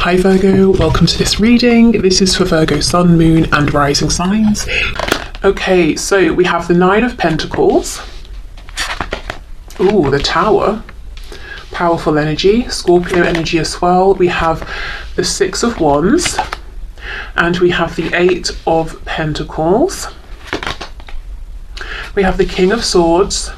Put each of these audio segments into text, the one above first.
Hi Virgo, welcome to this reading. This is for Virgo Sun, Moon and Rising signs. Okay, so we have the Nine of Pentacles. Ooh, the Tower. Powerful energy. Scorpio energy as well. We have the Six of Wands. And we have the Eight of Pentacles. We have the King of Swords.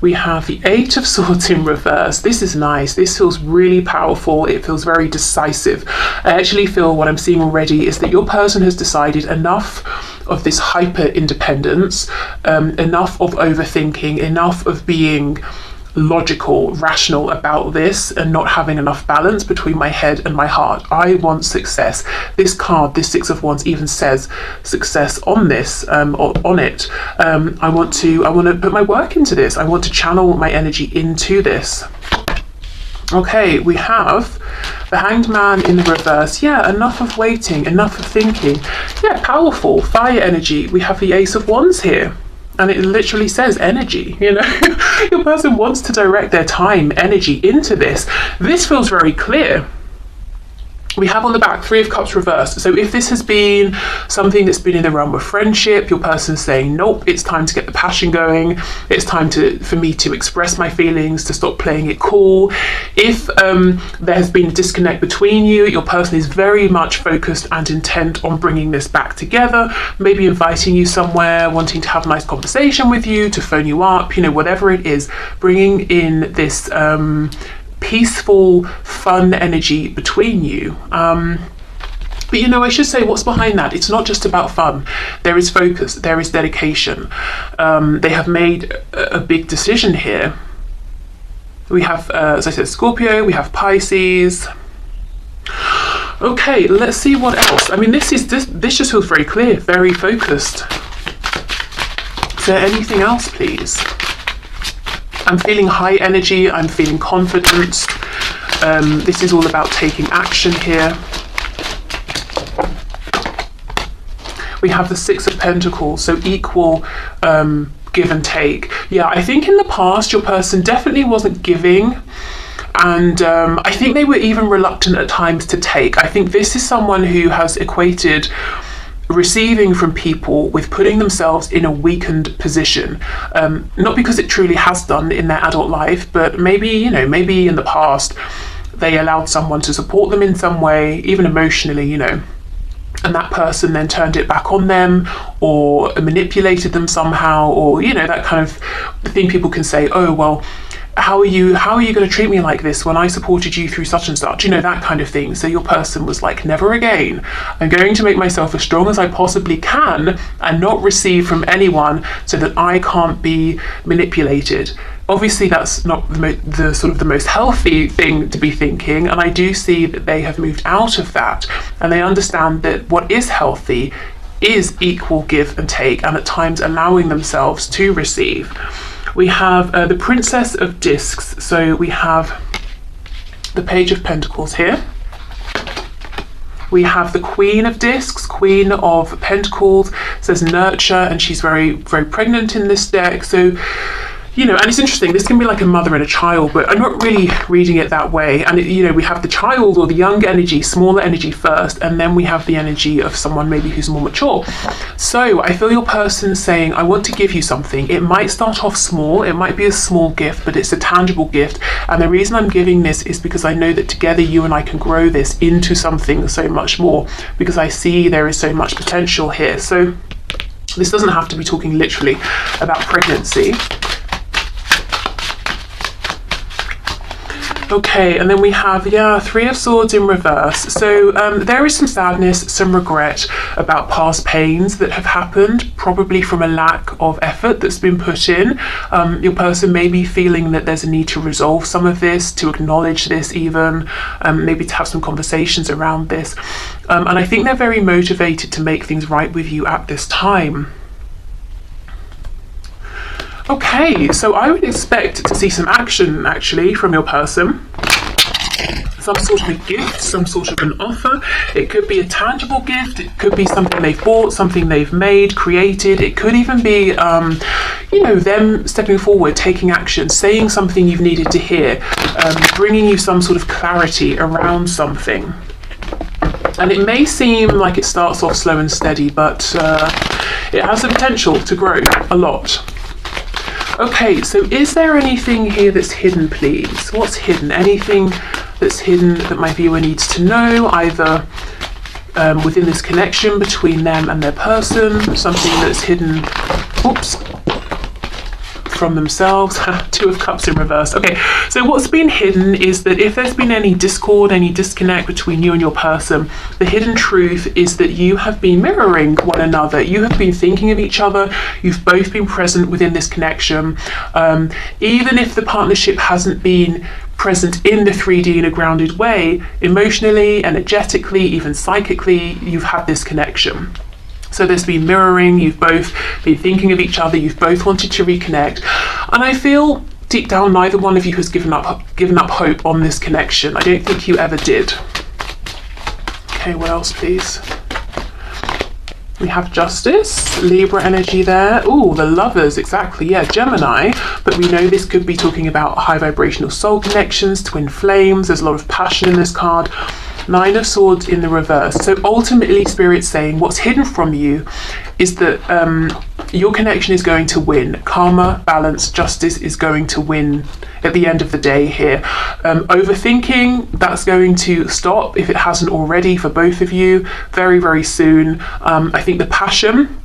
We have the Eight of Swords in reverse. This is nice. This feels really powerful. It feels very decisive. I actually feel what I'm seeing already is that your person has decided enough of this hyper independence, enough of overthinking, enough of being logical, rational about this and not having enough balance between my head and my heart. I want success. This card, this Six of Wands, even says success on this, on it. I want to put my work into this. I want to channel my energy into this. Okay, we have the Hanged Man in the reverse. Yeah, enough of waiting, enough of thinking. Yeah, powerful fire energy. We have the Ace of Wands here. And it literally says energy, you know. Your person wants to direct their time, energy into this. This feels very clear. We have on the back Three of Cups reversed. So if this has been something that's been in the realm of friendship, your person's saying, nope, it's time to get the passion going. It's time for me to express my feelings, to stop playing it cool. If there has been a disconnect between you, your person is very much focused and intent on bringing this back together, maybe inviting you somewhere, wanting to have a nice conversation with you, to phone you up, you know, whatever it is, bringing in this peaceful, fun energy between you. But you know, I should say what's behind that. It's not just about fun. There is focus, there is dedication. They have made a big decision here. We have, as I said, Scorpio, we have Pisces. Okay, let's see what else. I mean, this just feels very clear, very focused. Is there anything else, please? I'm feeling high energy, I'm feeling confidence. This is all about taking action here. We have the Six of Pentacles, so equal give and take. Yeah, I think in the past your person definitely wasn't giving, and I think they were even reluctant at times to take. I think this is someone who has equated receiving from people with putting themselves in a weakened position, not because it truly has done in their adult life, but maybe, you know, maybe in the past they allowed someone to support them in some way, even emotionally, you know, and that person then turned it back on them or manipulated them somehow, or, you know, that kind of thing people can say, oh well, how are you going to treat me like this when I supported you through such and such, you know, that kind of thing. So your person was like, never again. I'm going to make myself as strong as I possibly can and not receive from anyone so that I can't be manipulated. Obviously that's not the sort of the most healthy thing to be thinking, and I do see that they have moved out of that and they understand that what is healthy is equal give and take, and at times allowing themselves to receive. We have the Princess of Discs. So we have the Page of Pentacles here. We have the Queen of Discs, Queen of Pentacles, says nurture, and she's very, very pregnant in this deck. So, you know, and it's interesting, this can be like a mother and a child, but I'm not really reading it that way. And, you know, we have the child or the young energy, smaller energy first, and then we have the energy of someone maybe who's more mature. So I feel your person saying, I want to give you something. It might start off small, it might be a small gift, but it's a tangible gift. And the reason I'm giving this is because I know that together you and I can grow this into something so much more, because I see there is so much potential here. So this doesn't have to be talking literally about pregnancy. Okay, and then we have, yeah, Three of Swords in reverse. So there is some sadness, some regret about past pains that have happened, probably from a lack of effort that's been put in. Your person may be feeling that there's a need to resolve some of this, to acknowledge this even, maybe to have some conversations around this. And I think they're very motivated to make things right with you at this time. Okay, so I would expect to see some action actually from your person. Some sort of a gift, some sort of an offer. It could be a tangible gift, it could be something they've bought, something they've made, created. It could even be, you know, them stepping forward, taking action, saying something you've needed to hear, bringing you some sort of clarity around something. And it may seem like it starts off slow and steady, but it has the potential to grow a lot. Okay, so is there anything here that's hidden, please? What's hidden? Anything that's hidden that my viewer needs to know, either within this connection between them and their person, something that's hidden, oops, from themselves. Two of Cups in reverse. Okay, so what's been hidden is that if there's been any discord, any disconnect between you and your person, the hidden truth is that you have been mirroring one another. You have been thinking of each other. You've both been present within this connection. Even if the partnership hasn't been present in the 3D in a grounded way, emotionally, energetically, even psychically, you've had this connection. So there's been mirroring, you've both been thinking of each other, you've both wanted to reconnect. And I feel deep down neither one of you has given up hope on this connection. I don't think you ever did. Okay, what else, please? We have Justice, Libra energy there. Oh, the Lovers, exactly, yeah, Gemini. But we know this could be talking about high vibrational soul connections, twin flames. There's a lot of passion in this card. Nine of Swords in the reverse. So ultimately, Spirit's saying what's hidden from you is that your connection is going to win. Karma, balance, justice is going to win at the end of the day here. Overthinking, that's going to stop if it hasn't already for both of you very, very soon. I think the passion,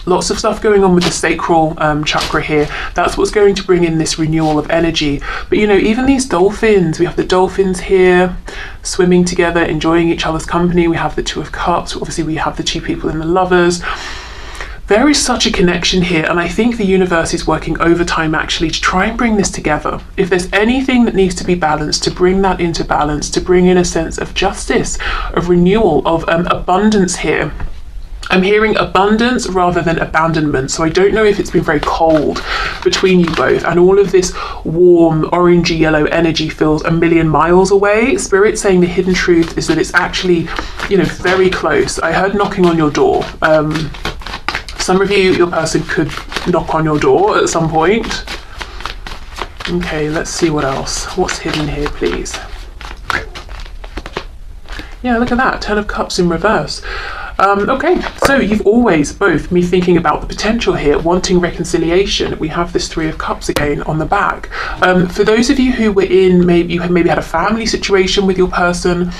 lots of stuff going on with the sacral chakra here. That's what's going to bring in this renewal of energy. But you know, even these dolphins, we have the dolphins here swimming together, enjoying each other's company. We have the Two of Cups. Obviously, we have the two people in the Lovers. There is such a connection here, and I think the universe is working overtime actually to try and bring this together. If there's anything that needs to be balanced, to bring that into balance, to bring in a sense of justice, of renewal, of abundance here. I'm hearing abundance rather than abandonment, so I don't know if it's been very cold between you both, and all of this warm orangey yellow energy feels a million miles away. Spirit saying the hidden truth is that it's actually, you know, very close. I heard knocking on your door. Some of you, your person could knock on your door at some point. Okay, let's see what else. What's hidden here, please? Yeah, look at that, 10 of Cups in reverse. Okay, so you've always both been thinking about the potential here, wanting reconciliation. We have this 3 of Cups again on the back. For those of you who were in, maybe had a family situation with your person,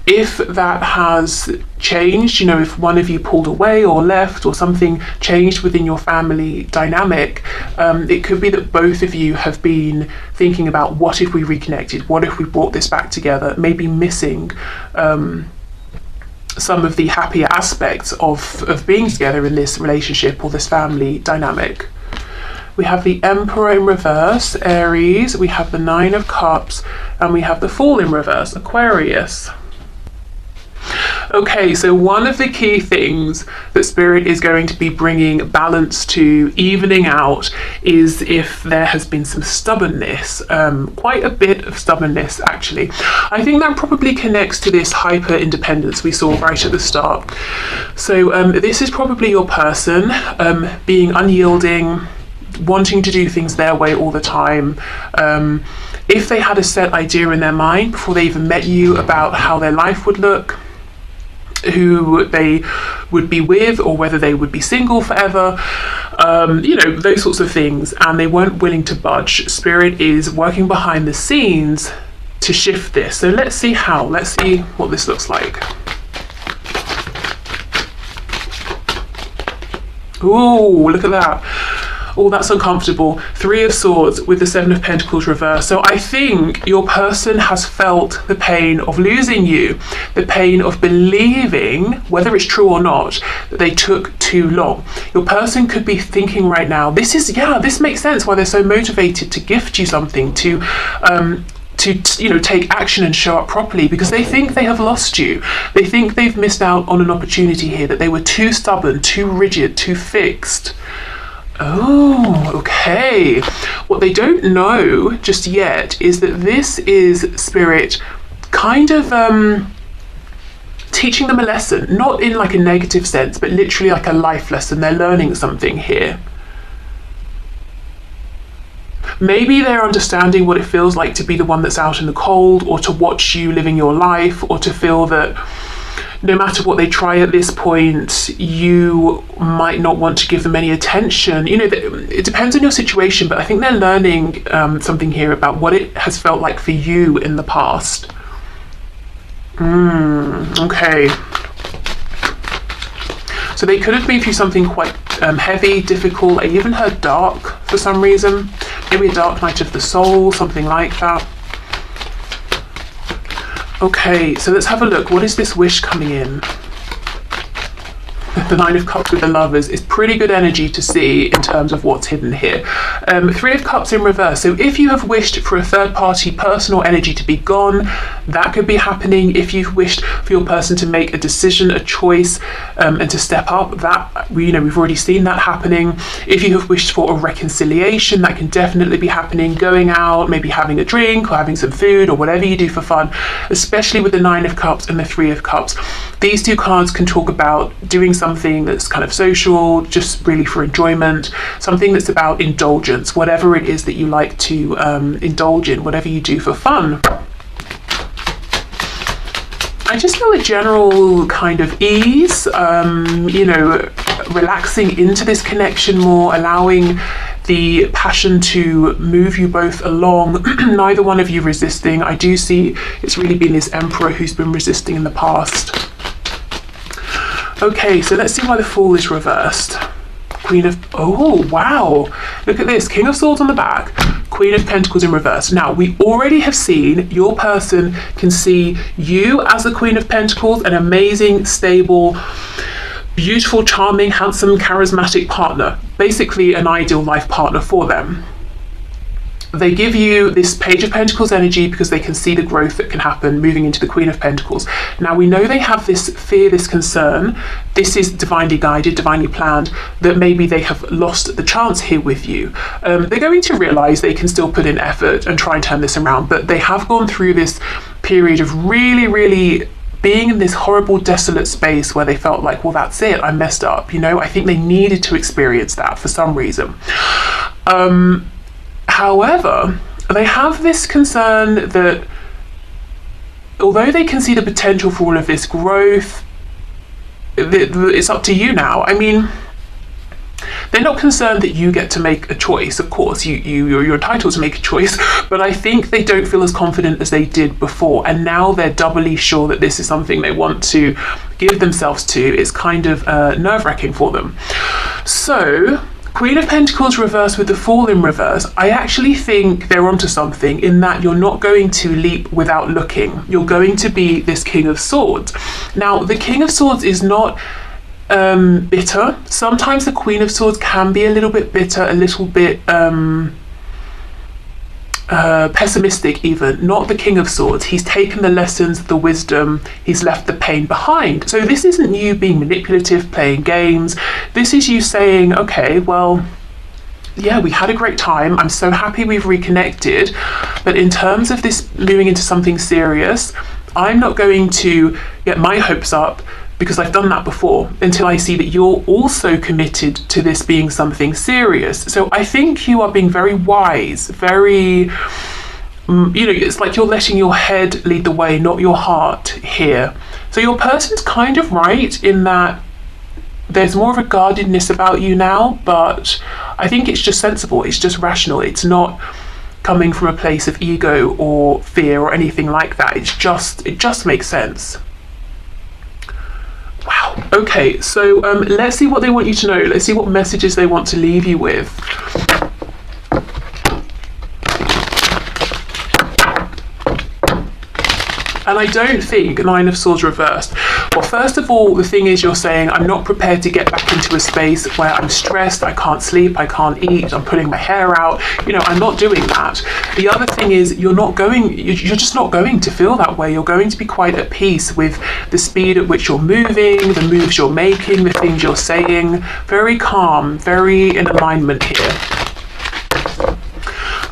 if that has changed, you know, if one of you pulled away or left or something changed within your family dynamic, it could be that both of you have been thinking about what if we reconnected, what if we brought this back together, maybe missing some of the happier aspects of being together in this relationship or this family dynamic. We have the Emperor in reverse, Aries, we have the 9 of Cups, and we have the Fool in reverse, Aquarius. Okay, so one of the key things that Spirit is going to be bringing balance to, evening out, is if there has been some stubbornness, quite a bit of stubbornness actually. I think that probably connects to this hyper independence we saw right at the start. So this is probably your person being unyielding, wanting to do things their way all the time. If they had a set idea in their mind before they even met you about how their life would look, who they would be with, or whether they would be single forever, you know, those sorts of things, and they weren't willing to budge. Spirit is working behind the scenes to shift this. So let's see how. Let's see what this looks like. Ooh, look at that. Oh, that's uncomfortable. 3 of Swords with the 7 of Pentacles reversed. So I think your person has felt the pain of losing you, the pain of believing, whether it's true or not, that they took too long. Your person could be thinking right now, this makes sense why they're so motivated to gift you something, to you know, take action and show up properly, because they think they have lost you. They think they've missed out on an opportunity here, that they were too stubborn, too rigid, too fixed. Oh, okay. What they don't know just yet is that this is Spirit kind of teaching them a lesson, not in like a negative sense, but literally like a life lesson. They're learning something here. maybe they're understanding what it feels like to be the one that's out in the cold, or to watch you living your life, or to feel that no matter what they try at this point, you might not want to give them any attention. You know, it depends on your situation, but I think they're learning something here about what it has felt like for you in the past. Okay. So they could have been through something quite heavy, difficult. I even heard dark for some reason. Maybe a dark night of the soul, something like that. Okay, so let's have a look. What is this wish coming in? The Nine of Cups with the Lovers is pretty good energy to see in terms of what's hidden here. Three of Cups in reverse. So if you have wished for a third party personal energy to be gone, that could be happening. If you've wished for your person to make a decision, a choice, and to step up, that, you know, we've already seen that happening. If you have wished for a reconciliation, that can definitely be happening. Going out, maybe having a drink or having some food or whatever you do for fun, especially with the Nine of Cups and the Three of Cups. These two cards can talk about doing something that's kind of social, just really for enjoyment, something that's about indulgence, whatever it is that you like to indulge in, whatever you do for fun. I just feel a general kind of ease, you know, relaxing into this connection more, allowing the passion to move you both along, neither one of you resisting. I do see it's really been this Emperor who's been resisting in the past. Okay, so let's see why the Fool is reversed. Queen of, oh wow, look at this, King of Swords on the back, Queen of Pentacles in reverse. Now, we already have seen your person can see you as the Queen of Pentacles, an amazing, stable, beautiful, charming, handsome, charismatic partner, basically an ideal life partner for them. They give you this Page of Pentacles energy because they can see the growth that can happen moving into the Queen of Pentacles. Now, we know they have this fear, this concern. This is divinely guided, divinely planned, that maybe they have lost the chance here with you. They're going to realize they can still put in effort and try and turn this around, but they have gone through this period of really, really being in this horrible, desolate space where they felt like, well, that's it, I messed up. You know, I think they needed to experience that for some reason. However, they have this concern that although they can see the potential for all of this growth, it's up to you now. I mean, they're not concerned that you get to make a choice. Of course, you're entitled to make a choice, but I think they don't feel as confident as they did before. And now they're doubly sure that this is something they want to give themselves to. It's kind of nerve-wracking for them. So, Queen of Pentacles reversed with the Fool in reverse. I actually think they're onto something in that you're not going to leap without looking. You're going to be this King of Swords. Now, the King of Swords is not bitter. Sometimes the Queen of Swords can be a little bit bitter, a little bit pessimistic even. Not the King of Swords. He's taken the lessons, the wisdom, he's left the pain behind. So this isn't you being manipulative, playing games. This is you saying, okay, well, yeah, we had a great time. I'm so happy we've reconnected. But in terms of this moving into something serious, I'm not going to get my hopes up because I've done that before until I see that you're also committed to this being something serious. So I think you are being very wise, very, you know, it's like you're letting your head lead the way, not your heart here. So your person's kind of right in that there's more of a guardedness about you now, but I think it's just sensible, it's just rational. It's not coming from a place of ego or fear or anything like that. It just makes sense. Wow. Okay, so let's see what they want you to know. Let's see what messages they want to leave you with. And I don't think Nine of Swords reversed. Well, first of all, the thing is you're saying, I'm not prepared to get back into a space where I'm stressed, I can't sleep, I can't eat, I'm pulling my hair out. You know, I'm not doing that. The other thing is you're just not going to feel that way. You're going to be quite at peace with the speed at which you're moving, the moves you're making, the things you're saying. Very calm, very in alignment here.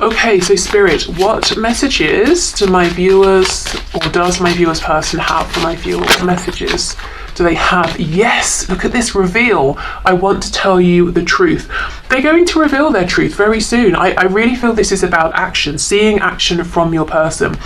Okay, so Spirit, what messages do my viewers, or does my viewers person have for my viewers? Messages Do they have, yes, look at this reveal. I want to tell you the truth. They're going to reveal their truth very soon. I really feel this is about action, seeing action from your person.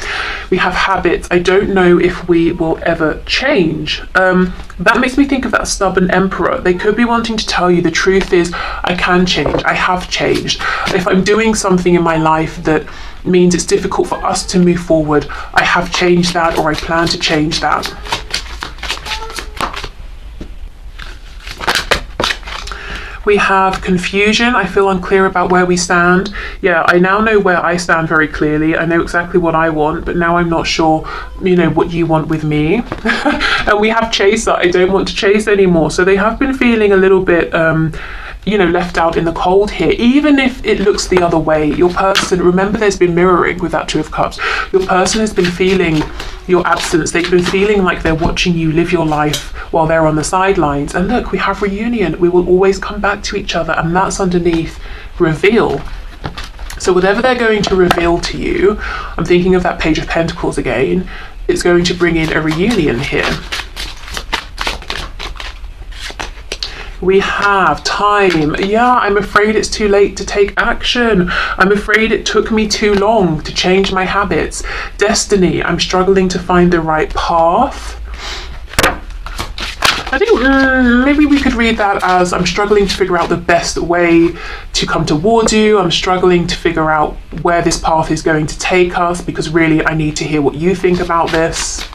We have habits. I don't know if we will ever change. That makes me think of that stubborn emperor. They could be wanting to tell you the truth is, I can change. I have changed. If I'm doing something in my life that means it's difficult for us to move forward, I have changed that, or I plan to change that. We have confusion. I feel unclear about where we stand. Yeah, I now know where I stand very clearly. I know exactly what I want, but now I'm not sure, what you want with me. And we have chaser. I don't want to chase anymore. So they have been feeling a little bit, left out in the cold here, even if it looks the other way. Your person, remember there's been mirroring with that Two of Cups. Your person has been feeling your absence. They've been feeling like they're watching you live your life while they're on the sidelines. And look, we have reunion. We will always come back to each other, and that's underneath reveal. So whatever they're going to reveal to you, I'm thinking of that Page of Pentacles again, it's going to bring in a reunion here. We have time. Yeah, I'm afraid it's too late to take action. I'm afraid it took me too long to change my habits. Destiny. I'm struggling to find the right path. I think maybe we could read that as I'm struggling to figure out the best way to come towards you. I'm struggling to figure out where this path is going to take us, because really I need to hear what you think about this.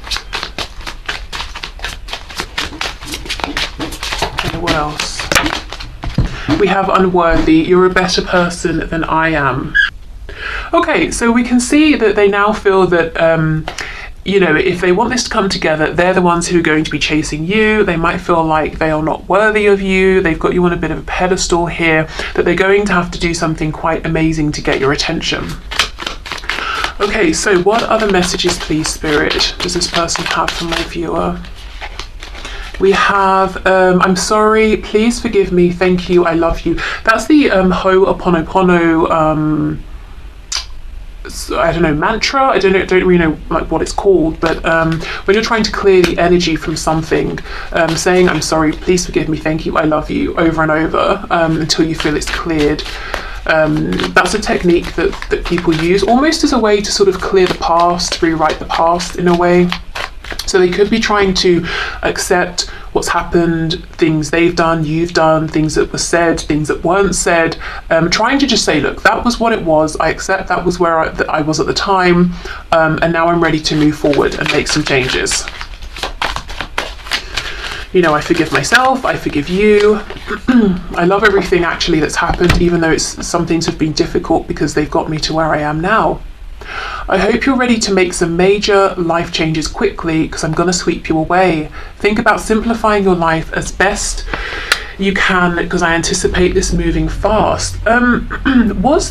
What else? We have unworthy. You're a better person than I am. Okay, so we can see that they now feel that, if they want this to come together, they're the ones who are going to be chasing you. They might feel like they are not worthy of you. They've got you on a bit of a pedestal here, that they're going to have to do something quite amazing to get your attention. Okay, so what other messages, please, Spirit, does this person have for my viewer? We have, I'm sorry, please forgive me, thank you, I love you. That's the Ho'oponopono, I don't know, mantra. I don't really know like what it's called, but when you're trying to clear the energy from something, saying I'm sorry, please forgive me, thank you, I love you, over and over, until you feel it's cleared. That's a technique that people use almost as a way to sort of clear the past, rewrite the past in a way. So they could be trying to accept what's happened, things they've done, you've done, things that were said, things that weren't said, trying to just say, look, that was what it was, I accept that was where I was at the time, and now I'm ready to move forward and make some changes. I forgive myself, I forgive you. I love everything actually that's happened, even though some things have been difficult, because they've got me to where I am now. I hope you're ready to make some major life changes quickly, because I'm going to sweep you away. Think about simplifying your life as best you can, because I anticipate this moving fast.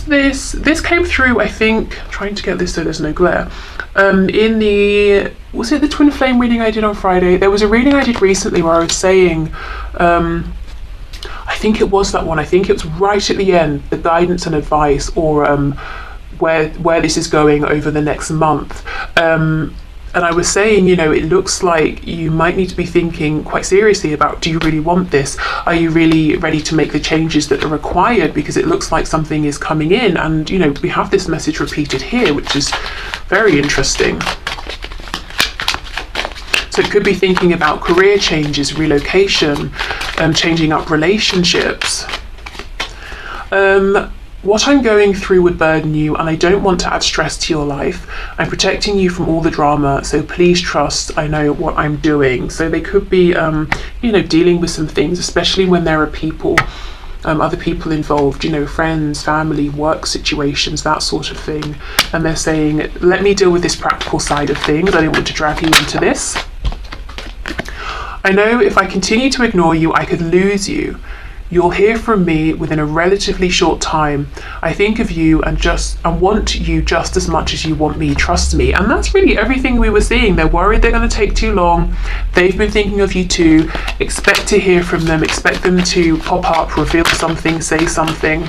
This came through, I think, trying to get this so there's no glare, was it the twin flame reading I did on Friday? There was a reading I did recently where I was saying, I think it was that one, I think it was right at the end, the guidance and advice, or where this is going over the next month. And I was saying, it looks like you might need to be thinking quite seriously about, do you really want this? Are you really ready to make the changes that are required? Because it looks like something is coming in, and, we have this message repeated here, which is very interesting. So it could be thinking about career changes, relocation, changing up relationships. What I'm going through would burden you, and I don't want to add stress to your life. I'm protecting you from all the drama, so please trust I know what I'm doing. So they could be, dealing with some things, especially when there are people, other people involved, friends, family, work situations, that sort of thing. And they're saying, let me deal with this practical side of things. I don't want to drag you into this. I know if I continue to ignore you, I could lose you. You'll hear from me within a relatively short time. I think of you and want you just as much as you want me, trust me. And that's really everything we were seeing. They're worried they're going to take too long. They've been thinking of you too. Expect to hear from them. Expect them to pop up, reveal something, say something.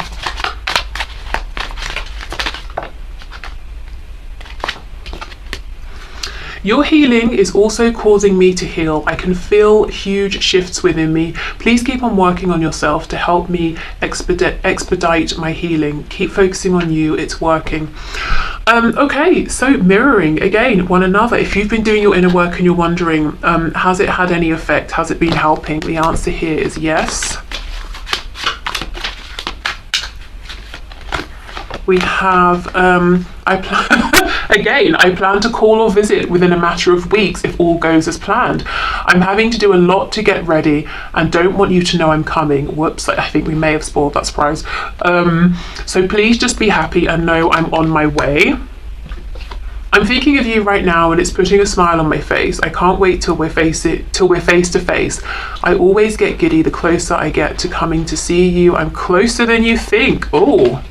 Your healing is also causing me to heal. I can feel huge shifts within me. Please keep on working on yourself to help me expedite my healing. Keep focusing on you. It's working. Okay, so mirroring again one another. If you've been doing your inner work and you're wondering, has it had any effect? Has it been helping? The answer here is yes. We have, I plan to call or visit within a matter of weeks if all goes as planned. I'm having to do a lot to get ready and don't want you to know I'm coming. Whoops, I think we may have spoiled that surprise. So please just be happy and know I'm on my way. I'm thinking of you right now and it's putting a smile on my face. I can't wait till we're face to face. I always get giddy the closer I get to coming to see you. I'm closer than you think. Oh,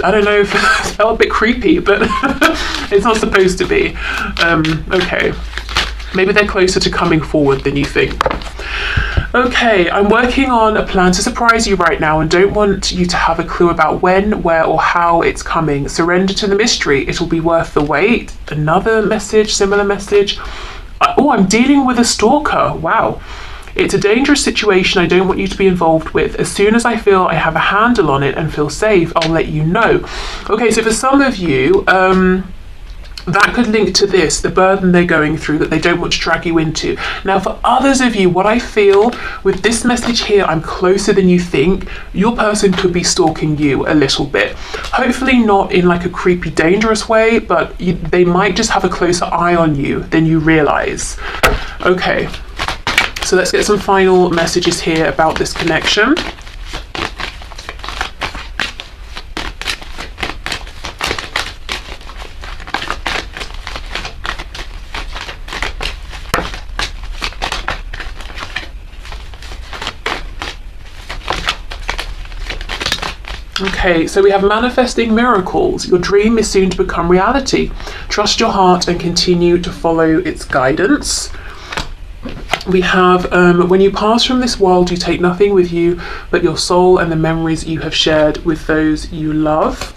I don't know if it felt a bit creepy, but it's not supposed to be. Okay, maybe they're closer to coming forward than you think. Okay, I'm working on a plan to surprise you right now and don't want you to have a clue about when, where, or how it's coming. Surrender to the mystery. It'll be worth the wait. Another message, similar message. Oh, I'm dealing with a stalker. Wow. It's a dangerous situation I don't want you to be involved with. As soon as I feel I have a handle on it and feel safe, I'll let you know. Okay, so for some of you, that could link to this, the burden they're going through that they don't want to drag you into. Now, for others of you, what I feel with this message here, I'm closer than you think, your person could be stalking you a little bit. Hopefully not in like a creepy, dangerous way, but they might just have a closer eye on you than you realize. Okay. So let's get some final messages here about this connection. Okay, so we have manifesting miracles. Your dream is soon to become reality. Trust your heart and continue to follow its guidance. We have, when you pass from this world, you take nothing with you but your soul and the memories you have shared with those you love.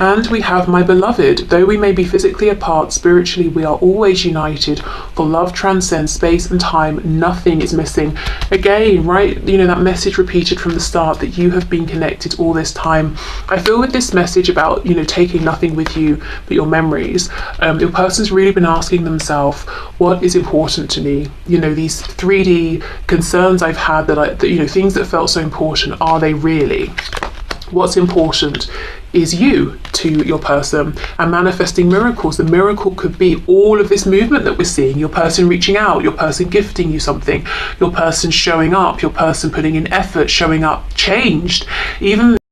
And we have, my beloved, though we may be physically apart, spiritually we are always united, for love transcends space and time, nothing is missing. Again, right, you know, that message repeated from the start that you have been connected all this time. I feel with this message about, you know, taking nothing with you but your memories, your person's really been asking themselves, what is important to me? You know, these 3D concerns I've had that you know, things that felt so important, are they really? What's important is you to your person, and manifesting miracles. The miracle could be all of this movement that we're seeing, your person reaching out, your person gifting you something, your person showing up, your person putting in effort, showing up changed, even